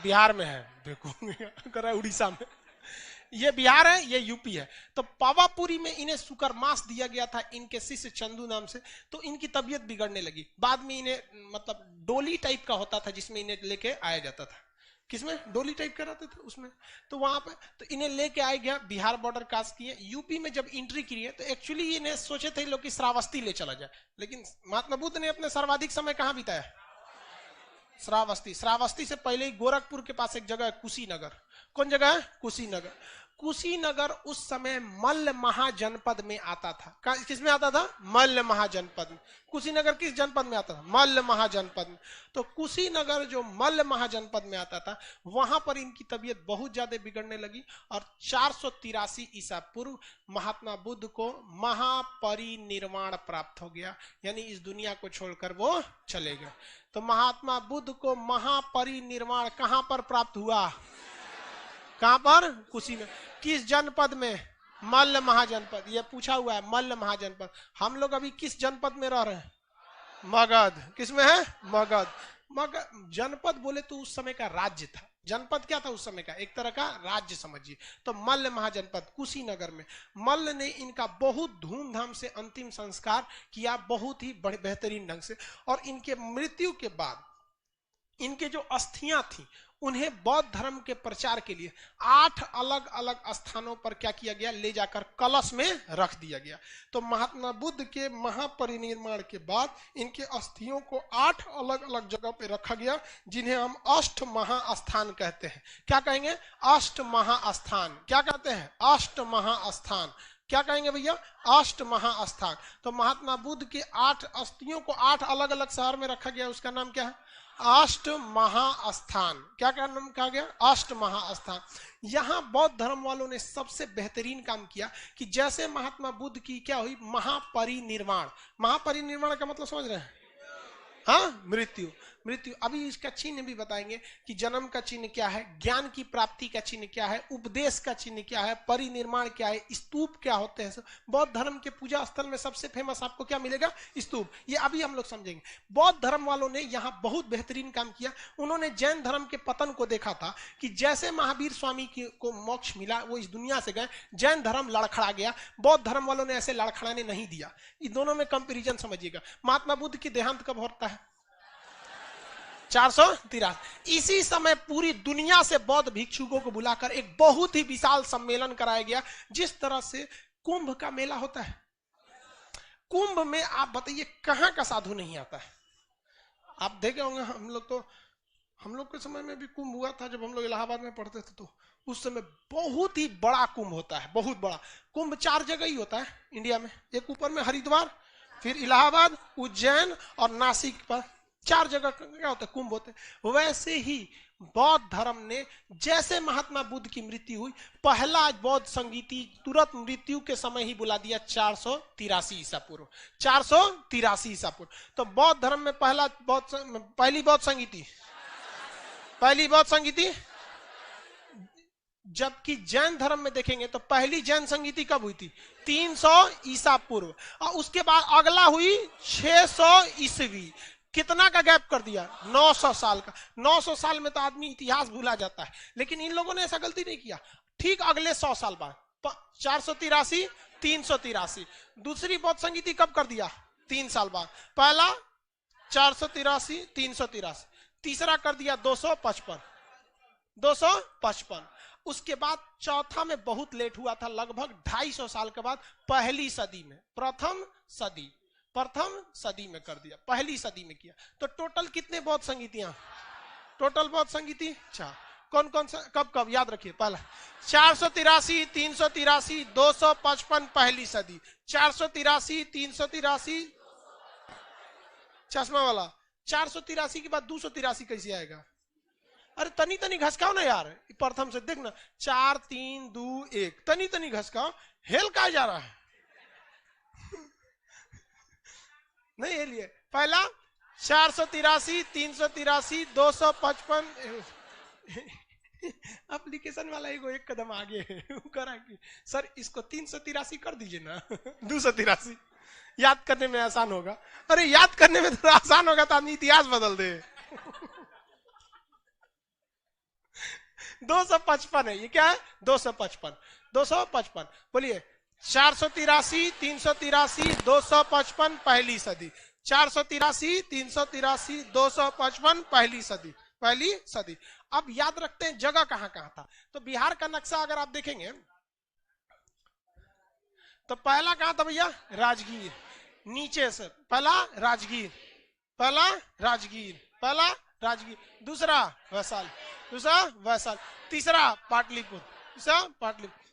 बिहार में है। देखो कर रहा है उड़ीसा में, ये बिहार है, ये यूपी है। तो पावापुरी में इन्हें सुकर मांस दिया गया था इनके शिष्य चंदू नाम से। तो इनकी तबीयत बिगड़ने लगी। बाद में इन्हें मतलब डोली टाइप का होता था जिसमें इन्हें लेके आया जाता था। किसमें? डोली टाइप का रहते थे उसमें। तो वहां पे तो इन्हें लेके आया गया, बिहार बॉर्डर क्रॉस किए, यूपी में जब एंट्री किए तो एक्चुअली इन्हें सोचे थे लोग कि श्रावस्ती ले चला जाए। लेकिन महात्मा बुद्ध ने अपने सर्वाधिक समय कहां बिताया? श्रावस्ती। श्रावस्ती से पहले ही गोरखपुर के पास एक जगह है कुशीनगर। कौन जगह है? कुशीनगर। कुशीनगर उस समय मल्ल महाजनपद में आता था। किस में आता था? मल्ल महाजनपद में। कुशीनगर किस जनपद में आता था? मल्ल महाजनपद में। तो कुशीनगर जो मल्ल महाजनपद में आता था, वहां पर इनकी तबीयत बहुत ज्यादा बिगड़ने लगी। और 483 ईसा पूर्व महात्मा बुद्ध को महापरिनिर्वाण प्राप्त हो गया, यानी इस दुनिया को छोड़कर वो चले गए। तो महात्मा बुद्ध को महापरिनिर्वाण कहां पर प्राप्त हुआ? कहां पर? कुशीनगर। किस जनपद में? मल्ल महाजनपद। यह पूछा हुआ है, मल्ल महाजनपद। हम लोग अभी किस जनपद में रह रहे हैं? मगध। किस में है? मगध। मगध जनपद बोले तो उस समय का राज्य था। जनपद क्या था उस समय का? एक तरह का राज्य समझिए। तो मल्ल महाजनपद कुशीनगर में मल्ल ने इनका बहुत धूमधाम से अंतिम संस्कार किया, बहुत ही बेहतरीन ढंग से। और इनके मृत्यु के बाद इनके जो अस्थियां थी उन्हें बौद्ध धर्म के प्रचार के लिए 8 अलग अलग स्थानों पर क्या किया गया? ले जाकर कलश में रख दिया गया। तो महात्मा बुद्ध के महापरिनिर्वाण के बाद इनके अस्थियों को 8 अलग अलग जगह पे रखा गया, जिन्हें हम अष्ट महास्थान कहते हैं। क्या कहेंगे? अष्ट महास्थान। क्या कहते हैं? अष्ट महास्थान। क्या कहेंगे भैया? अष्ट महास्थान। तो महात्मा बुद्ध के 8 अस्थियों को 8 अलग अलग शहर में रखा गया, उसका नाम क्या है? अष्ट महास्थान। क्या नाम कहा गया? अष्ट महास्थान। यहां बौद्ध धर्म वालों ने सबसे बेहतरीन काम किया कि जैसे महात्मा बुद्ध की क्या हुई? महापरिनिर्वाण। महापरिनिर्वाण का मतलब समझ रहे हैं? हाँ, मृत्यु। मृत्यु। अभी इसका चिन्ह भी बताएंगे कि जन्म का चिन्ह क्या है, ज्ञान की प्राप्ति का चिन्ह क्या है, उपदेश का चिन्ह क्या है, परिनिर्वाण क्या है, स्तूप क्या होते हैं। बौद्ध धर्म के पूजा स्थल में सबसे फेमस आपको क्या मिलेगा? स्तूप। ये अभी हम लोग समझेंगे। बौद्ध धर्म वालों ने यहाँ बहुत बेहतरीन काम किया। उन्होंने जैन धर्म के पतन को देखा था कि जैसे महावीर स्वामी को मोक्ष मिला, वो इस दुनिया से गए, जैन धर्म लड़खड़ा गया। बौद्ध धर्म वालों ने ऐसे लड़खड़ाने नहीं दिया। इन दोनों में कंपेरिजन समझिएगा। महात्मा बुद्ध की देहांत कब होता है? 483। इसी समय पूरी दुनिया से बौद्ध भिक्षुकों को बुलाकर एक बहुत ही विशाल सम्मेलन कराया गया। जिस तरह से कुंभ का मेला होता है, कुंभ में आप बताइए कहां का साधु नहीं आता है? आप देखे होंगे, हम लोग के समय में भी कुंभ हुआ था जब हम लोग इलाहाबाद में पढ़ते थे। तो उस समय बहुत ही बड़ा कुंभ होता है, बहुत बड़ा कुंभ। 4 जगह ही होता है इंडिया में। एक ऊपर में हरिद्वार, फिर इलाहाबाद, उज्जैन और नासिक पर 4 जगह क्या होता है? कुंभ होते हैं। वैसे ही बौद्ध धर्म ने जैसे महात्मा बुद्ध की मृत्यु हुई, पहला बौद्ध संगीति तुरंत मृत्यु के समय ही बुला दिया 483 ईसा पूर्व। 483 ईसा पूर्व। तो बौद्ध धर्म में पहली बौद्ध संगीति जबकि जैन धर्म में देखेंगे तो पहली जैन संगीति कब हुई थी? 300 ईसा पूर्व, और उसके बाद अगला हुई 600 ईस्वी। कितना का गैप कर दिया? 900 साल का। 900 साल में तो आदमी इतिहास भूला जाता है, लेकिन इन लोगों ने ऐसा गलती नहीं किया। ठीक अगले 100 साल बाद 483, 383। दूसरी बौद्ध संगीति कब कर दिया? 3 साल बाद। पहला 483, 383। तीसरा कर दिया 255, 255। उसके बाद चौथा में बहुत लेट हुआ था, लगभग 250 साल के बाद पहली सदी में, प्रथम सदी में कर दिया, पहली सदी में किया। तो टोटल कितने बौद्ध संगीतियां? टोटल बौद्ध संगीति 4। कौन कौन सा, कब कब याद रखिए? पहला 483, 383, 255 पहली सदी। 483, 383 चश्मा वाला। 483 के बाद 283 कैसे आएगा? अरे तनी तनी घसकाओ ना यार, प्रथम से देखना। 4 3 2 1, तनी तनी घसकाओ। हेल का जा रहा है? नहीं हेलिए। पहला 483, 383, 255। एप्लीकेशन वाला एक कदम आगे है, करा कि सर इसको 383 कर दीजिए ना। 283 याद करने में आसान होगा। अरे याद करने में थोड़ा आसान होगा तो आदमी इतिहास बदल दे। 255 है, ये क्या है? 255, 255 बोलिए। 483, 383, 255 पहली सदी। 483, 383, 255 पहली सदी, पहली सदी। अब याद रखते हैं जगह कहां कहां था। तो बिहार का नक्शा अगर आप देखेंगे तो पहला कहां था भैया? राजगीर। नीचे से पहला राजगीर, पहला राजगीर, पहला राजगीर। दूसरा वैशाली, दूसरा वैशाली। तीसरा पाटलिपुत्र, तीसरा पाटलिपुत्र।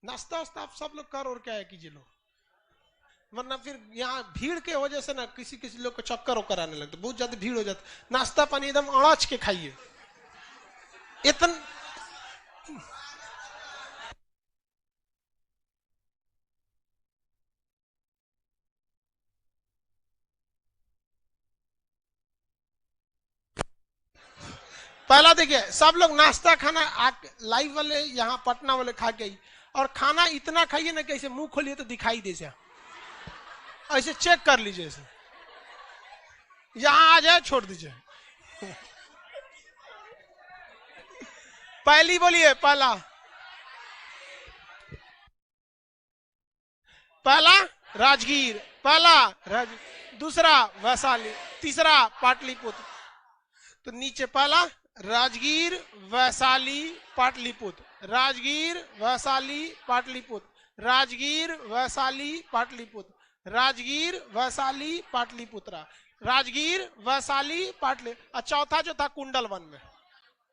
नाश्ता वास्ता आप सब लोग कर और क्या है कीजिए लोग, वरना फिर यहाँ भीड़ के वजह से ना किसी किसी लोग को चक्कर वक्कर आने लगता, बहुत ज्यादा भीड़ हो जाती। नाश्ता पानी एकदम अड़ाच के खाइए। इतना पहला देखिए, सब लोग नाश्ता खाना लाइव वाले यहाँ पटना वाले खा के आई, और खाना इतना खाइए ना कि ऐसे मुंह खोलिए तो दिखाई दे जाए, ऐसे चेक कर लीजिए, ऐसे यहाँ आ जाए छोड़ दीजिए। पहली बोलिए, पहला, पहला राजगीर, पहला दूसरा वैशाली, तीसरा पाटलिपुत्र। तो नीचे पहला राजगीर, वैशाली, पाटलिपुत्र, राजगीर, वैशाली, पाटलिपुत्र, राजगीर, वैशाली, पाटलिपुत्र, राजगीर, वैशाली, पाटलिपुत्रा, राजगीर, वैशाली, पाटलि। और चौथा जो था कुंडलवन में,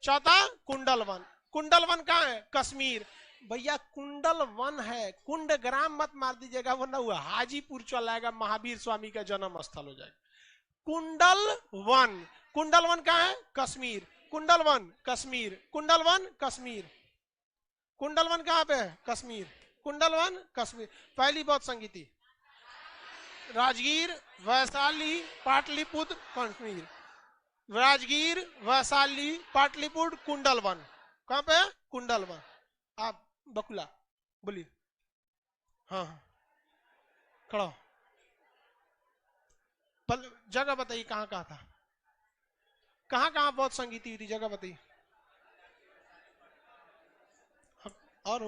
चौथा कुंडलवन। कुंडलवन कहाँ है? कश्मीर। भैया कुंडल वन है, कुंड ग्राम मत मार दीजिएगा, वो ना हुआ हाजीपुर चला आएगा, महावीर स्वामी का जन्म स्थल हो जाएगा। कुंडल वन, कुंडल वन कहाँ है? कश्मीर। कुंडल वन कश्मीर, कुंडल वन कश्मीर। कुंडल वन कहाँ पे है? कश्मीर। कुंडल वन कश्मीर। पहली बौद्ध संगीति राजगीर, वैशाली, पाटलिपुत्र, कश्मीर। राजगीर, वैशाली, पाटलिपुत्र, कुंडल वन। कहाँ पे है? कुंडल वन। आप बकुला बोलिए। हाँ हाँ, खड़ा हो। जगह बताइए कहाँ कहाँ था, कहाँ कहाँ बहुत संगीत हुई थी, जगह बताइए। और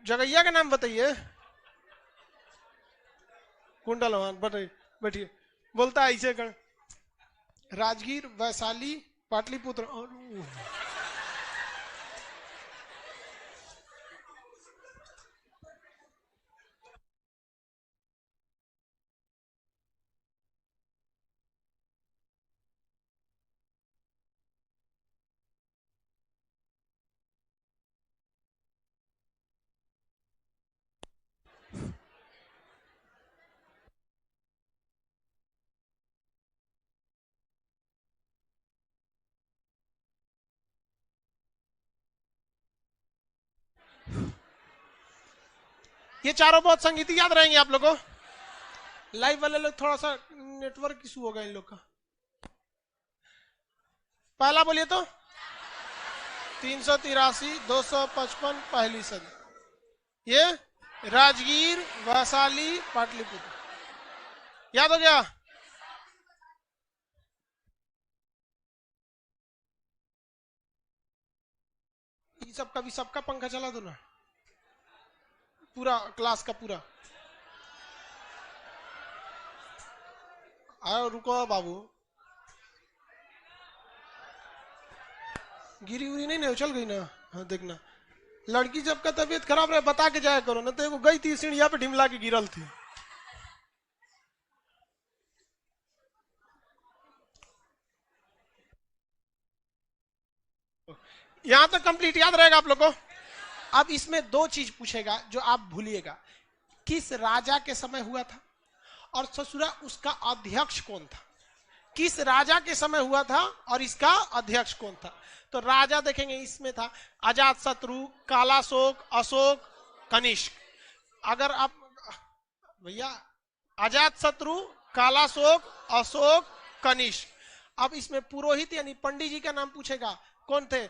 जगैया का नाम बताइए। कुंडलवान बताइए, बैठिए। बोलता है ऐसे कर, राजगीर, वैशाली, पाटलिपुत्र और ये चारों बहुत संगीत याद रहेंगे आप लोगों को। लाइव वाले लोग थोड़ा सा नेटवर्क इशू होगा इन लोग का। पहला बोलिए तो 383, 255 पहली सदी, ये राजगीर, वैशाली, पाटलिपुत्र। याद हो गया? ये सबका पंखा चला दो ना, पूरा क्लास का पूरा। आओ रुको बाबू, गिरी उरी नहीं ना, उछल गई ना। हाँ देखना, लड़की जब का तबीयत खराब रहे बता के जाया करो ना, तो वो गई थी सीढ़िया पे ढिमला के गिरल थी। यहां तक कंप्लीट याद रहेगा आप लोगों को। अब इसमें दो चीज पूछेगा जो आप भूलिएगा, किस राजा के समय हुआ था और ससुरा उसका अध्यक्ष कौन था। किस राजा के समय हुआ था और इसका अध्यक्ष कौन था। तो राजा देखेंगे इसमें था अजात शत्रु, कालाशोक, अशोक, कनिष्क। अगर आप भैया अजात शत्रु, कालाशोक, अशोक, कनिष्क। अब इसमें पुरोहित यानी पंडित जी का नाम पूछेगा, कौन थे।